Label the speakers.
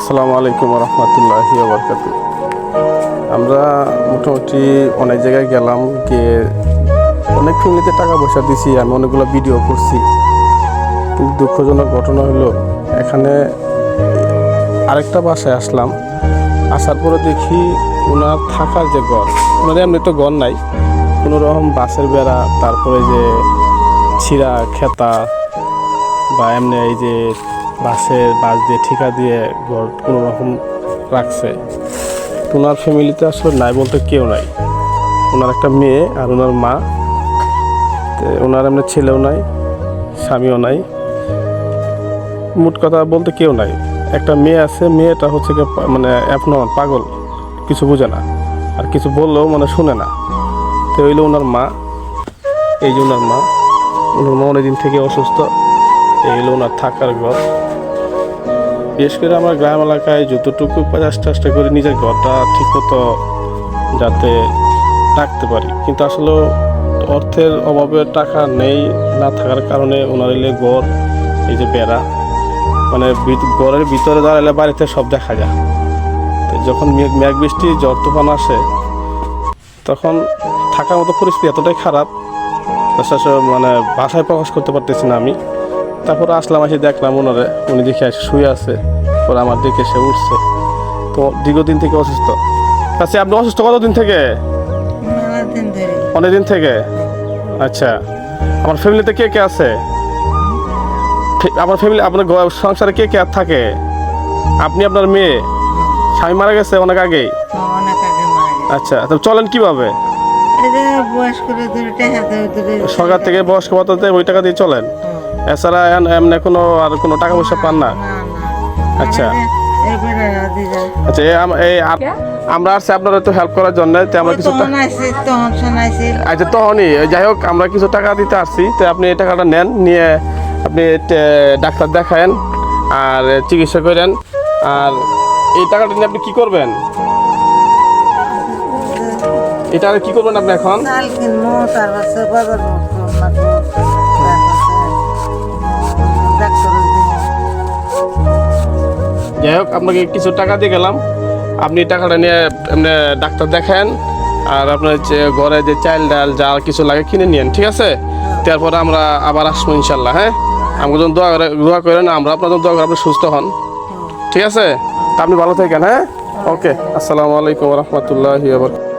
Speaker 1: আসসালামু আলাইকুম রহমতুল্লাহি ওয়া বারাকাতুহু। আমরা মোটামুটি অনেক জায়গায় গেলাম, গিয়ে অনেক ফ্যামিলিতে টাকা পয়সা দিছি, আমি অনেকগুলো ভিডিও করছি। কিন্তু দুঃখজনক ঘটনা হলো, এখানে আরেকটা বাসায় আসলাম, আসার পরে দেখি ওনার থাকার যে ঘর, ওনার এমনি তো ঘর নাই, কোনো রকম বাঁশের বেড়া, তারপরে যে ছিঁড়া খেতা বা এমনি এই যে বাঁশ দিয়ে ঠিকা দিয়ে ঘর কোনো রকম রাখছে। ওনার ফ্যামিলিতে আসলে নাই বলতে কেউ নাই, ওনার একটা মেয়ে আর ওনার মা, ওনার এমনি ছেলেও নাই, স্বামীও নাই, মোট কথা বলতে কেউ নাই। একটা মেয়ে আছে, মেয়েটা হচ্ছে মানে অ্যাবনর্মাল, পাগল, কিছু বোঝে না, আর কিছু বললেও মানে শুনে না। তো হইলো ওনার মা, এই যে ওনার মা অনেকদিন থেকে অসুস্থ, এই হলো ওনার থাকার ঘর। বিশেষ করে আমার গ্রাম এলাকায় যতটুকু চেষ্টা করি নিজের ঘরটা ঠিকমতো যাতে রাখতে পারি, কিন্তু আসলে অর্থের অভাবে টাকা নেই, না থাকার কারণে ওনার এলে ঘর, এই যে বেড়া, মানে ঘরের ভিতরে দাঁড়ালে বাড়িতে সব দেখা যায়। তো যখন মেঘ বৃষ্টি ঝড় তুফান আসে, তখন থাকার মতো পরিস্থিতি এতটাই খারাপ, মানে ভাষায় প্রকাশ করতে পারতেছি না আমি। তারপরে আসলাম, এসে দেখলাম ওনারে, উনি দেখে এসে শুয়ে আছে, পরে আমার দেখে সে উঠছে। তো দীর্ঘদিন থেকে অসুস্থ। আচ্ছা, আপনি অসুস্থ কতদিন থেকে? অনেকদিন থেকে। আচ্ছা, আমার ফ্যামিলিতে কে কে আছে? আমার ফ্যামিলি, আপনার সংসারে কে কে থাকে? আপনি, আপনার মেয়ে, স্বামী মারা গেছে অনেক আগেই? আচ্ছা, তো চলেন কিভাবে? সরকার থেকে বয়স্ক ভাতা দেয়, ওই টাকা দিয়ে চলেন? এছাড়া এমনি কোনো টাকা পয়সা পান না? আচ্ছা আচ্ছা, আমরা আসছি আপনার তো হেল্প করার জন্য, আমরা কিছু আচ্ছা তখনই যাই হোক, আমরা কিছু টাকা দিতে আসছি, তো আপনি এই টাকাটা নেন, নিয়ে আপনি ডাক্তার দেখায়েন আর চিকিৎসা করেন। আর এই টাকাটা নিয়ে আপনি কি করবেন? এটা কি করবেন আপনি এখন? যাই হোক, আপনাকে কিছু টাকা দিয়ে গেলাম, আপনি টাকাটা নিয়ে এমনি ডাক্তার দেখেন, আর আপনার ঘরে যে চাল ডাল যা কিছু লাগে কিনে নিন, ঠিক আছে? তারপরে আমরা আবার আসবো ইনশাল্লাহ। হ্যাঁ, আমাকে যখন দোয়া করেন, আমরা আপনার জন্য দোয়া করেন, আপনি সুস্থ হন, ঠিক আছে? আপনি ভালো থাকেন। হ্যাঁ, ওকে, আসসালামু আলাইকুম রহমতুল্লাহি ওয়া বারাকাতুহু।